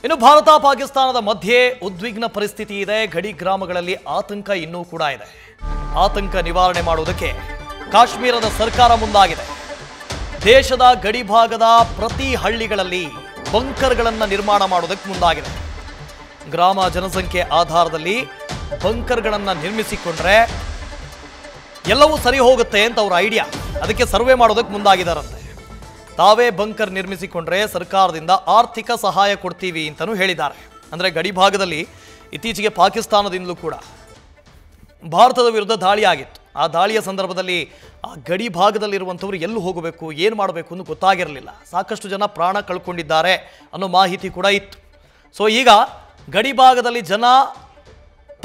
ಇನ್ನು ಭಾರತ ಪಾಕಿಸ್ತಾನದ ಮಧ್ಯೆ ಉದ್ವಿಗ್ನ ಪರಿಸ್ಥಿತಿ ಇದೆ. ಗಡಿ ಗ್ರಾಮಗಳಲ್ಲಿ ಆತಂಕ ಇನ್ನೂ ಕೂಡ ಇದೆ. ಆತಂಕ ನಿವಾರಣೆ ಮಾಡುವುದಕ್ಕೆ ಕಾಶ್ಮೀರದ ಸರ್ಕಾರ ಮುಂದಾಗಿದೆ. ದೇಶದ ಗಡಿ ಭಾಗದ ಪ್ರತಿ ಹಳ್ಳಿಗಳಲ್ಲಿ ಬಂಕರ್ಗಳನ್ನು ನಿರ್ಮಾಣ ಮಾಡುವುದಕ್ಕೆ ಮುಂದಾಗಿದೆ. ಗ್ರಾಮ ಜನಸಂಖ್ಯೆ ಆಧಾರದಲ್ಲಿ ಬಂಕರ್ಗಳನ್ನು ನಿರ್ಮಿಸಿಕೊಂಡ್ರೆ ಎಲ್ಲವೂ ಸರಿ ಹೋಗುತ್ತೆ ಅಂತ ಅವರ ಐಡಿಯಾ. ಅದಕ್ಕೆ ಸರ್ವೆ ಮಾಡೋದಕ್ಕೆ ಮುಂದಾಗಿದ್ದಾರಂತೆ. ತಾವೇ ಬಂಕರ್ ನಿರ್ಮಿಸಿಕೊಂಡ್ರೆ ಸರ್ಕಾರದಿಂದ ಆರ್ಥಿಕ ಸಹಾಯ ಕೊಡ್ತೀವಿ ಅಂತಲೂ ಹೇಳಿದ್ದಾರೆ. ಅಂದರೆ ಗಡಿ ಭಾಗದಲ್ಲಿ ಇತ್ತೀಚೆಗೆ ಪಾಕಿಸ್ತಾನದಿಂದಲೂ ಕೂಡ ಭಾರತದ ವಿರುದ್ಧ ದಾಳಿ ಆಗಿತ್ತು. ಆ ದಾಳಿಯ ಸಂದರ್ಭದಲ್ಲಿ ಆ ಗಡಿ ಭಾಗದಲ್ಲಿರುವಂಥವ್ರು ಎಲ್ಲಿ ಹೋಗಬೇಕು, ಏನು ಮಾಡಬೇಕು ಅಂತ ಗೊತ್ತಾಗಿರಲಿಲ್ಲ. ಸಾಕಷ್ಟು ಜನ ಪ್ರಾಣ ಕಳ್ಕೊಂಡಿದ್ದಾರೆ ಅನ್ನೋ ಮಾಹಿತಿ ಕೂಡ ಇತ್ತು. ಸೊ ಈಗ ಗಡಿ ಭಾಗದಲ್ಲಿ ಜನ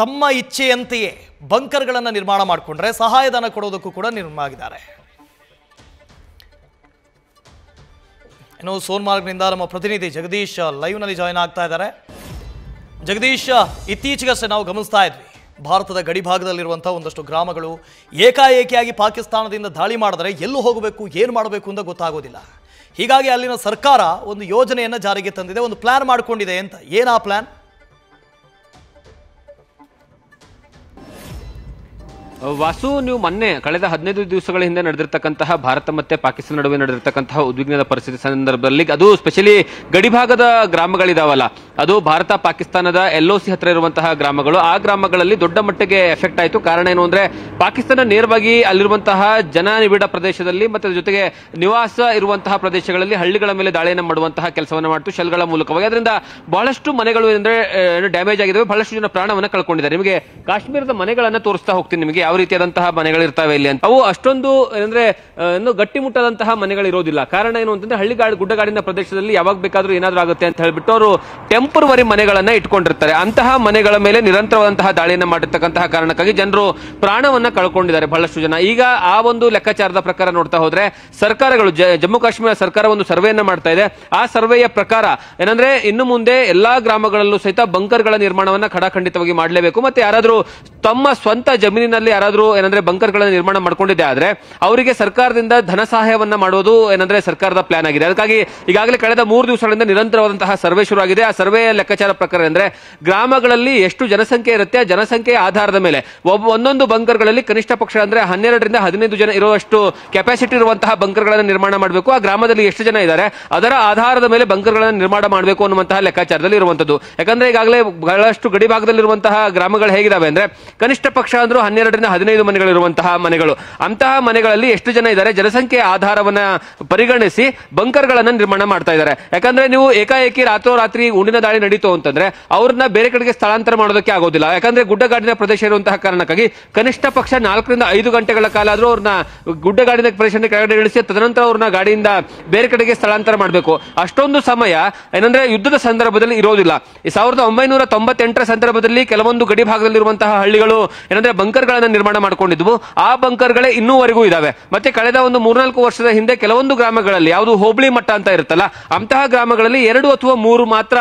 ತಮ್ಮ ಇಚ್ಛೆಯಂತೆಯೇ ಬಂಕರ್ಗಳನ್ನು ನಿರ್ಮಾಣ ಮಾಡಿಕೊಂಡ್ರೆ ಸಹಾಯಧನ ಕೊಡೋದಕ್ಕೂ ಕೂಡ ನಿರ್ಮಾಣ ಆಗಿದ್ದಾರೆ. ಇನ್ನು ಸೋನ್ಮಾರ್ಗ್ನಿಂದ ನಮ್ಮ ಪ್ರತಿನಿಧಿ ಜಗದೀಶ್ ಲೈವ್ನಲ್ಲಿ ಜಾಯ್ನ್ ಆಗ್ತಾ ಇದ್ದಾರೆ. ಜಗದೀಶ್, ಇತ್ತೀಚೆಗಷ್ಟೇ ನಾವು ಗಮನಿಸ್ತಾ ಇದ್ವಿ, ಭಾರತದ ಗಡಿ ಭಾಗದಲ್ಲಿರುವಂಥ ಒಂದಷ್ಟು ಗ್ರಾಮಗಳು ಏಕಾಏಕಿಯಾಗಿ ಪಾಕಿಸ್ತಾನದಿಂದ ದಾಳಿ ಮಾಡಿದ್ರೆ ಎಲ್ಲೂ ಹೋಗಬೇಕು, ಏನು ಮಾಡಬೇಕು ಅಂತ ಗೊತ್ತಾಗೋದಿಲ್ಲ. ಹೀಗಾಗಿ ಅಲ್ಲಿನ ಸರ್ಕಾರ ಒಂದು ಯೋಜನೆಯನ್ನು ಜಾರಿಗೆ ತಂದಿದೆ, ಒಂದು ಪ್ಲಾನ್ ಮಾಡಿಕೊಂಡಿದೆ ಅಂತ. ಏನು ಆ ಪ್ಲಾನ್? ವಾಸು, ನೀವು ಮೊನ್ನೆ ಕಳೆದ 15 ದಿವಸಗಳ ಹಿಂದೆ ನಡೆದಿರ್ತಕ್ಕಂತಹ ಭಾರತ ಮತ್ತೆ ಪಾಕಿಸ್ತಾನ ನಡುವೆ ನಡೆದಿರ್ತಕ್ಕಂತಹ ಉದ್ವಿಗ್ನದ ಪರಿಸ್ಥಿತಿ ಸಂದರ್ಭದಲ್ಲಿ, ಅದು ಸ್ಪೆಷಲಿ ಗಡಿಭಾಗದ ಗ್ರಾಮಗಳಿದಾವಲ್ಲ, ಅದು ಭಾರತ ಪಾಕಿಸ್ತಾನದ LOC ಹತ್ರ ಇರುವಂತಹ ಗ್ರಾಮಗಳು. ಆ ಗ್ರಾಮಗಳಲ್ಲಿ ದೊಡ್ಡ ಮಟ್ಟಿಗೆ ಎಫೆಕ್ಟ್ ಆಯಿತು. ಕಾರಣ ಏನು ಅಂದ್ರೆ, ಪಾಕಿಸ್ತಾನ ನೇರವಾಗಿ ಅಲ್ಲಿರುವಂತಹ ಜನನಿಬಿಡ ಪ್ರದೇಶದಲ್ಲಿ ಮತ್ತೆ ಜೊತೆಗೆ ನಿವಾಸ ಇರುವಂತಹ ಪ್ರದೇಶಗಳಲ್ಲಿ ಹಳ್ಳಿಗಳ ಮೇಲೆ ದಾಳಿಯನ್ನು ಮಾಡುವಂತಹ ಕೆಲಸವನ್ನು ಮಾಡ್ತು ಶೆಲ್ಗಳ ಮೂಲಕವಾಗಿ. ಅದರಿಂದ ಬಹಳಷ್ಟು ಮನೆಗಳು ಏನಂದ್ರೆ ಡ್ಯಾಮೇಜ್ ಆಗಿದ್ದಾವೆ, ಬಹಳಷ್ಟು ಜನ ಪ್ರಾಣವನ್ನು ಕಳ್ಕೊಂಡಿದ್ದಾರೆ. ನಿಮಗೆ ಕಾಶ್ಮೀರದ ಮನೆಗಳನ್ನ ತೋರಿಸ್ತಾ ಹೋಗ್ತೀನಿ, ನಿಮಗೆ ಯಾವ ರೀತಿಯಾದಂತಹ ಮನೆಗಳಿರ್ತಾವೆ ಇಲ್ಲಿ ಅಂತ. ಅವು ಅಷ್ಟೊಂದು ಏನಂದ್ರೆ ಗಟ್ಟಿಮುಟ್ಟದಂತಹ ಮನೆಗಳಿರೋದಿಲ್ಲ. ಕಾರಣ ಏನು ಅಂತಂದ್ರೆ, ಗುಡ್ಡಗಾಡಿನ ಪ್ರದೇಶದಲ್ಲಿ ಯಾವಾಗ ಬೇಕಾದ್ರೂ ಏನಾದ್ರೂ ಆಗುತ್ತೆ ಅಂತ ಹೇಳ್ಬಿಟ್ಟು ಅವರು ಟೆಂಪರವರಿ ಮನೆಗಳನ್ನ ಇಟ್ಕೊಂಡಿರ್ತಾರೆ. ಅಂತಹ ಮನೆಗಳ ಮೇಲೆ ನಿರಂತರವಾದಂತಹ ದಾಳಿಯನ್ನ ಮಾಡಿರ್ತಕ್ಕಂತಹ ಕಾರಣಕ್ಕಾಗಿ ಜನರು ಪ್ರಾಣವನ್ನ ಕಳ್ಕೊಂಡಿದ್ದಾರೆ ಬಹಳಷ್ಟು ಜನ. ಈಗ ಆ ಒಂದು ಲೆಕ್ಕಾಚಾರದ ಪ್ರಕಾರ ನೋಡ್ತಾ ಹೋದ್ರೆ, ಸರ್ಕಾರಗಳು ಜಮ್ಮು ಕಾಶ್ಮೀರ ಸರ್ಕಾರ ಒಂದು ಸರ್ವೆಯನ್ನ ಮಾಡ್ತಾ ಇದೆ. ಆ ಸರ್ವೆಯ ಪ್ರಕಾರ ಏನಂದ್ರೆ, ಇನ್ನು ಮುಂದೆ ಎಲ್ಲಾ ಗ್ರಾಮಗಳಲ್ಲೂ ಸಹಿತ ಬಂಕರ್ಗಳ ನಿರ್ಮಾಣವನ್ನ ಖಡಾಖಂಡಿತವಾಗಿ ಮಾಡಲೇಬೇಕು. ಮತ್ತೆ ಯಾರಾದ್ರೂ ತಮ್ಮ ಸ್ವಂತ ಜಮೀನಿನಲ್ಲಿ ಯಾರಾದ್ರೂ ಏನಂದ್ರೆ ಬಂಕರ್ಗಳನ್ನು ನಿರ್ಮಾಣ ಮಾಡ್ಕೊಂಡಿದ್ದೆ ಆದ್ರೆ ಅವರಿಗೆ ಸರ್ಕಾರದಿಂದ ಧನ ಸಹಾಯವನ್ನ ಮಾಡೋದು ಏನಂದ್ರೆ ಸರ್ಕಾರದ ಪ್ಲಾನ್ ಆಗಿದೆ. ಅದಕ್ಕಾಗಿ ಈಗಾಗಲೇ ಕಳೆದ 3 ದಿವಸಗಳಿಂದ ನಿರಂತರವಾದಂತಹ ಸರ್ವೆ ಶುರು ಆಗಿದೆ. ಆ ಸರ್ವೆಯ ಲೆಕ್ಕಾಚಾರ ಪ್ರಕಾರ ಅಂದ್ರೆ, ಗ್ರಾಮಗಳಲ್ಲಿ ಎಷ್ಟು ಜನಸಂಖ್ಯೆ ಇರುತ್ತೆ, ಆ ಜನಸಂಖ್ಯೆಯ ಆಧಾರದ ಮೇಲೆ ಒಂದೊಂದು ಬಂಕರ್ಗಳಲ್ಲಿ ಕನಿಷ್ಠ ಪಕ್ಷ ಅಂದ್ರೆ 12 ರಿಂದ 15 ಜನ ಇರುವಷ್ಟು ಕೆಪಾಸಿಟಿ ಇರುವಂತಹ ಬಂಕರ್ಗಳನ್ನು ನಿರ್ಮಾಣ ಮಾಡಬೇಕು. ಆ ಗ್ರಾಮದಲ್ಲಿ ಎಷ್ಟು ಜನ ಇದ್ದಾರೆ ಅದರ ಆಧಾರದ ಮೇಲೆ ಬಂಕರ್ಗಳನ್ನು ನಿರ್ಮಾಣ ಮಾಡಬೇಕು ಅನ್ನುವಂತಹ ಲೆಕ್ಕಾಚಾರದಲ್ಲಿ ಇರುವಂತದ್ದು. ಯಾಕಂದ್ರೆ ಈಗಾಗಲೇ ಬಹಳಷ್ಟು ಗಡಿ ಭಾಗದಲ್ಲಿರುವಂತಹ ಗ್ರಾಮಗಳು ಹೇಗಿದಾವೆ ಅಂದ್ರೆ, ಕನಿಷ್ಠ ಪಕ್ಷ ಅಂದ್ರೂ 12 ರಿಂದ 15 ಮನೆಗಳಿರುವಂತಹ ಮನೆಗಳು. ಅಂತಹ ಮನೆಗಳಲ್ಲಿ ಎಷ್ಟು ಜನ ಇದ್ದಾರೆ, ಜನಸಂಖ್ಯೆಯ ಆಧಾರವನ್ನ ಪರಿಗಣಿಸಿ ಬಂಕರ್ಗಳನ್ನ ನಿರ್ಮಾಣ ಮಾಡ್ತಾ ಇದ್ದಾರೆ. ಯಾಕಂದ್ರೆ ನೀವು ಏಕಾಏಕಿ ರಾತ್ರೋರಾತ್ರಿ ಗುಂಡಿನ ದಾಳಿ ನಡೀತು ಅಂತಂದ್ರೆ ಅವ್ರನ್ನ ಬೇರೆ ಕಡೆಗೆ ಸ್ಥಳಾಂತರ ಮಾಡೋದಕ್ಕೆ ಆಗೋದಿಲ್ಲ. ಯಾಕಂದ್ರೆ ಗುಡ್ಡಗಾಡಿನ ಪ್ರದೇಶ ಇರುವಂತಹ ಕಾರಣಕ್ಕಾಗಿ ಕನಿಷ್ಠ ಪಕ್ಷ 4 ರಿಂದ 5 ಗಂಟೆಗಳ ಕಾಲ ಆದ್ರೂ ಅವ್ರನ್ನ ಗುಡ್ಡಗಾಡಿನ ಪ್ರದೇಶ ಕೆಳಗಡೆ ಇಳಿಸಿ ತದನಂತರ ಅವ್ರನ್ನ ಗಾಡಿಯಿಂದ ಬೇರೆ ಕಡೆಗೆ ಸ್ಥಳಾಂತರ ಮಾಡಬೇಕು. ಅಷ್ಟೊಂದು ಸಮಯ ಏನಂದ್ರೆ ಯುದ್ಧದ ಸಂದರ್ಭದಲ್ಲಿ ಇರೋದಿಲ್ಲ. 1998ರ ಸಂದರ್ಭದಲ್ಲಿ ಕೆಲವೊಂದು ಗಡಿ ಭಾಗದಲ್ಲಿರುವಂತಹ ಹಳ್ಳಿಗಳು ಏನಂದ್ರೆ ಬಂಕರ್ಗಳನ್ನ ನಿರ್ಮಾಣ ಮಾಡಿಕೊಂಡಿದ್ವು. ಆ ಬಂಕರ್ಗಳೇ ಇನ್ನೂವರೆಗೂ ಇದಾವೆ. ಮತ್ತೆ ಕಳೆದ ಒಂದು 3-4 ವರ್ಷದ ಹಿಂದೆ ಕೆಲವೊಂದು ಗ್ರಾಮಗಳಲ್ಲಿ, ಯಾವುದು ಹೋಬಳಿ ಮಟ್ಟ ಅಂತ ಇರುತ್ತಲ್ಲ, ಅಂತಹ ಗ್ರಾಮಗಳಲ್ಲಿ 2 ಅಥವಾ 3 ಮಾತ್ರ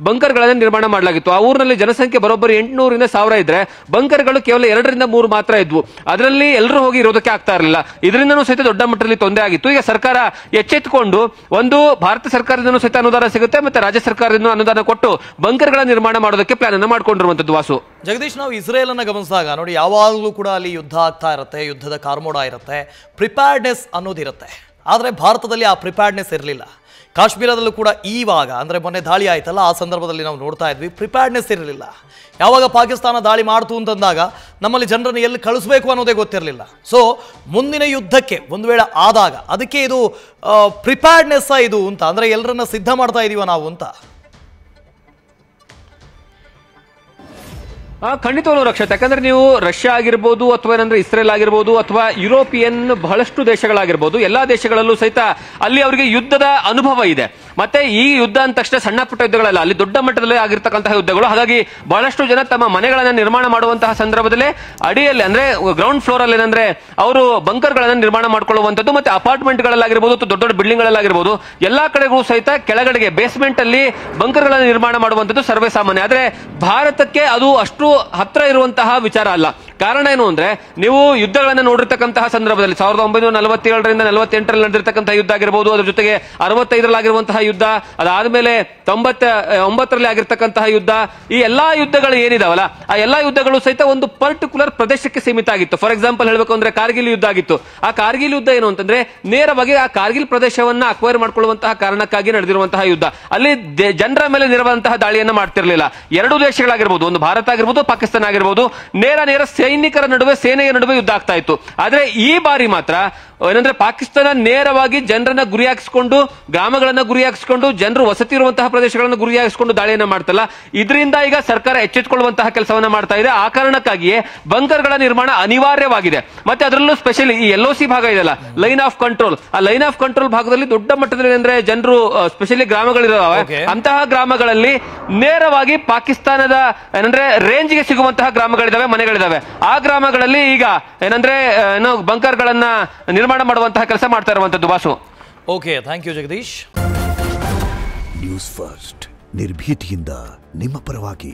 ಬಂಕರ್ಗಳನ್ನ ನಿರ್ಮಾಣ ಮಾಡಲಾಗಿತ್ತು. ಆ ಊರಿನಲ್ಲಿ ಜನಸಂಖ್ಯೆ ಬರೋಬ್ಬರಿ 800 ರಿಂದ 1000 ಇದ್ರೆ ಬಂಕರ್ಗಳು ಕೇವಲ 2 ರಿಂದ 3 ಮಾತ್ರ ಇದ್ವು. ಅದರಲ್ಲಿ ಎಲ್ಲರೂ ಹೋಗಿ ಇರೋದಕ್ಕೆ ಆಗ್ತಾ ಇರಲಿಲ್ಲ. ಇದರಿಂದನೂ ಸಹಿತ ದೊಡ್ಡ ಮಟ್ಟದಲ್ಲಿ ತೊಂದರೆ ಆಗಿತ್ತು. ಈಗ ಸರ್ಕಾರ ಎಚ್ಚೆತ್ತುಕೊಂಡು, ಒಂದು ಭಾರತ ಸರ್ಕಾರದಿಂದ ಸಹಿತ ಅನುದಾನ ಸಿಗುತ್ತೆ, ಮತ್ತೆ ರಾಜ್ಯ ಸರ್ಕಾರದಿಂದ ಅನುದಾನ ಕೊಟ್ಟು ಬಂಕರ್ಗಳ ನಿರ್ಮಾಣ ಮಾಡೋದಕ್ಕೆ ಪ್ಲಾನ್ ಅನ್ನು ಮಾಡ್ಕೊಂಡಿರುವಂತದ್ದು. ವಾಸು, ಜಗದೀಶ್, ನಾವು ಇಸ್ರೇಲ್ ಅನ್ನ ಗಮನಿಸಿದಾಗ ನೋಡಿ, ಯಾವಾಗಲೂ ಕೂಡ ಅಲ್ಲಿ ಯುದ್ಧ ಆಗ್ತಾ ಇರುತ್ತೆ, ಯುದ್ಧದ ಕಾರ್ಮೋಡ ಇರುತ್ತೆ, ಪ್ರಿಪೇರ್ಡ್ನೆಸ್ ಅನ್ನೋದಿರುತ್ತೆ. ಆದರೆ ಭಾರತದಲ್ಲಿ ಆ ಪ್ರಿಪೇರ್ಡ್ನೆಸ್ ಇರಲಿಲ್ಲ. ಕಾಶ್ಮೀರದಲ್ಲೂ ಕೂಡ ಈವಾಗ ಅಂದರೆ ಮೊನ್ನೆ ದಾಳಿ ಆಯ್ತಲ್ಲ, ಆ ಸಂದರ್ಭದಲ್ಲಿ ನಾವು ನೋಡ್ತಾ ಇದ್ವಿ, ಪ್ರಿಪೇರ್ಡ್ನೆಸ್ ಇರಲಿಲ್ಲ. ಯಾವಾಗ ಪಾಕಿಸ್ತಾನ ದಾಳಿ ಮಾಡ್ತು ಅಂತಂದಾಗ ನಮ್ಮಲ್ಲಿ ಜನರನ್ನು ಎಲ್ಲಿ ಕಳಿಸ್ಬೇಕು ಅನ್ನೋದೇ ಗೊತ್ತಿರಲಿಲ್ಲ. ಸೊ ಮುಂದಿನ ಯುದ್ಧಕ್ಕೆ ಒಂದು ವೇಳೆ ಆದಾಗ ಅದಕ್ಕೆ ಇದು ಪ್ರಿಪೇರ್ಡ್ನೆಸ್ ಇದು ಅಂತ, ಅಂದರೆ ಎಲ್ಲರನ್ನ ಸಿದ್ಧ ಮಾಡ್ತಾ ಇದೀವ ನಾವು ಅಂತ. ಖಂಡಿತವಾಗ್ಲೂ ರಕ್ಷತ್. ಯಾಕಂದ್ರೆ ನೀವು ರಷ್ಯಾ ಆಗಿರ್ಬೋದು, ಅಥವಾ ಏನಂದ್ರೆ ಇಸ್ರೇಲ್ ಆಗಿರ್ಬೋದು, ಅಥವಾ ಯುರೋಪಿಯನ್ ಬಹಳಷ್ಟು ದೇಶಗಳಾಗಿರ್ಬೋದು, ಎಲ್ಲಾ ದೇಶಗಳಲ್ಲೂ ಸಹಿತ ಅಲ್ಲಿ ಅವರಿಗೆ ಯುದ್ಧದ ಅನುಭವ ಇದೆ. ಮತ್ತೆ ಈ ಯುದ್ಧ ಅಂದ ತಕ್ಷಣ ಸಣ್ಣ ಪುಟ್ಟ ಯುದ್ಧಗಳಲ್ಲ, ಅಲ್ಲಿ ದೊಡ್ಡ ಮಟ್ಟದಲ್ಲಿ ಆಗಿರ್ತಕ್ಕಂತಹ ಯುದ್ಧಗಳು. ಹಾಗಾಗಿ ಬಹಳಷ್ಟು ಜನ ತಮ್ಮ ಮನೆಗಳನ್ನ ನಿರ್ಮಾಣ ಮಾಡುವಂತಹ ಸಂದರ್ಭದಲ್ಲಿ ಅಡಿಯಲ್ಲಿ ಅಂದ್ರೆ ಗ್ರೌಂಡ್ ಫ್ಲೋರ್ ಅಲ್ಲಿ ಏನಂದ್ರೆ ಅವರು ಬಂಕರ್ಗಳನ್ನ ನಿರ್ಮಾಣ ಮಾಡ್ಕೊಳ್ಳುವಂಥದ್ದು, ಮತ್ತೆ ಅಪಾರ್ಟ್ಮೆಂಟ್ ಗಳಲ್ಲಾಗಿರ್ಬೋದು, ದೊಡ್ಡ ದೊಡ್ಡ ಬಿಲ್ಡಿಂಗ್ ಗಳಲ್ಲಾಗಿರ್ಬೋದು, ಎಲ್ಲಾ ಕಡೆಗೂ ಸಹಿತ ಕೆಳಗಡೆಗೆ ಬೇಸ್ಮೆಂಟ್ ಅಲ್ಲಿ ಬಂಕರ್ಗಳನ್ನ ನಿರ್ಮಾಣ ಮಾಡುವಂಥದ್ದು ಸರ್ವೇ ಸಾಮಾನ್ಯ. ಆದ್ರೆ ಭಾರತಕ್ಕೆ ಅದು ಅಷ್ಟು ಹತ್ರ ಇರುವಂತಹ ವಿಚಾರ ಅಲ್ಲ. ಕಾರಣ ಏನು ಅಂದ್ರೆ ನೀವು ಯುದ್ಧಗಳನ್ನ ನೋಡಿರ್ತಕ್ಕಂತಹ ಸಂದರ್ಭದಲ್ಲಿ 1947ರಿಂದ 48ರಲ್ಲಿ ನಡೆದಿರ್ತಕ್ಕಂತಹ ಯುದ್ಧ ಆಗಿರಬಹುದು, ಅದ್ರ ಜೊತೆಗೆ 65ರಲ್ಲಿ ಆಗಿರುವಂತಹ ಯುದ್ಧ, ಅದಾದ್ಮೇಲೆ 99ರಲ್ಲಿ ಆಗಿರ್ತಕ್ಕಂತಹ ಯುದ್ಧ, ಈ ಎಲ್ಲಾ ಯುದ್ಧಗಳು ಏನಿದಾವಲ್ಲ ಆ ಎಲ್ಲಾ ಯುದ್ಧಗಳು ಸಹಿತ ಒಂದು ಪರ್ಟಿಕ್ಯುಲರ್ ಪ್ರದೇಶಕ್ಕೆ ಸೀಮಿತ ಆಗಿತ್ತು. ಫಾರ್ ಎಕ್ಸಾಂಪಲ್ ಹೇಳಬೇಕು ಅಂದ್ರೆ ಕಾರ್ಗಿಲ್ ಯುದ್ಧ ಆಗಿತ್ತು. ಆ ಕಾರ್ಗಿಲ್ ಯುದ್ಧ ಏನು ಅಂತಂದ್ರೆ ನೇರವಾಗಿ ಆ ಕಾರ್ಗಿಲ್ ಪ್ರದೇಶವನ್ನ ಅಕ್ವೈರ್ ಮಾಡ್ಕೊಳ್ಳುವಂತಹ ಕಾರಣಕ್ಕಾಗಿ ನಡೆದಿರುವಂತಹ ಯುದ್ಧ. ಅಲ್ಲಿ ಜನರ ಮೇಲೆ ನೇರವಾದಂತಹ ದಾಳಿಯನ್ನ ಮಾಡ್ತಿರ್ಲಿಲ್ಲ. ಎರಡು ದೇಶಗಳಾಗಿರ್ಬೋದು, ಒಂದು ಭಾರತ ಆಗಿರ್ಬೋದು, ಪಾಕಿಸ್ತಾನ ಆಗಿರ್ಬೋದು, ನೇರ ಸೈನಿಕರ ನಡುವೆ, ಸೇನೆಯ ನಡುವೆ ಯುದ್ಧ ಆಗ್ತಾ ಇತ್ತು. ಆದ್ರೆ ಈ ಬಾರಿ ಮಾತ್ರ ಏನಂದ್ರೆ ಪಾಕಿಸ್ತಾನ ನೇರವಾಗಿ ಜನರನ್ನ ಗುರಿಯಾಗಿಸಿಕೊಂಡು, ಗ್ರಾಮಗಳನ್ನ ಗುರಿಯಾಗಿಸಿಕೊಂಡು, ಜನರು ವಸತಿ ಇರುವಂತಹ ಪ್ರದೇಶಗಳನ್ನು ಗುರಿಯಾಗಿಸಿಕೊಂಡು ದಾಳಿಯನ್ನ ಮಾಡ್ತಲ್ಲ. ಇದರಿಂದ ಈಗ ಸರ್ಕಾರ ಎಚ್ಚೆತ್ತುಕೊಳ್ಳುವಂತಹ ಕೆಲಸವನ್ನ ಮಾಡ್ತಾ ಇದೆ. ಆ ಕಾರಣಕ್ಕಾಗಿಯೇ ಬಂಕರ್ಗಳ ನಿರ್ಮಾಣ ಅನಿವಾರ್ಯವಾಗಿದೆ. ಮತ್ತೆ ಅದರಲ್ಲೂ ಸ್ಪೆಷಲಿ ಈ LOC ಭಾಗ ಇದೆಯಲ್ಲ, ಲೈನ್ ಆಫ್ ಕಂಟ್ರೋಲ್, ಆ ಲೈನ್ ಆಫ್ ಕಂಟ್ರೋಲ್ ಭಾಗದಲ್ಲಿ ದೊಡ್ಡ ಮಟ್ಟದಲ್ಲಿ ಅಂದ್ರೆ ಜನರು ಸ್ಪೆಷಲಿ ಗ್ರಾಮಗಳಿದಾವೆ, ಅಂತಹ ಗ್ರಾಮಗಳಲ್ಲಿ ನೇರವಾಗಿ ಪಾಕಿಸ್ತಾನದ ಏನಂದ್ರೆ ರೇಂಜ್ಗೆ ಸಿಗುವಂತಹ ಗ್ರಾಮಗಳಿದಾವೆ, ಮನೆಗಳಿದಾವೆ. ಆ ಗ್ರಾಮಗಳಲ್ಲಿ ಈಗ ಏನಂದ್ರೆ ಬಂಕರ್ಗಳನ್ನ ನಿರ್ಮಾಣ ಮಾಡುವಂತಹ ಕೆಲಸ ಮಾಡ್ತಾ ಇರುವಂತದ್ದು. Vasu, okay, thank you Jagadish. News First, ನಿರ್ಭೀತಿಯಿಂದ ನಿಮ್ಮ ಪರವಾಗಿ.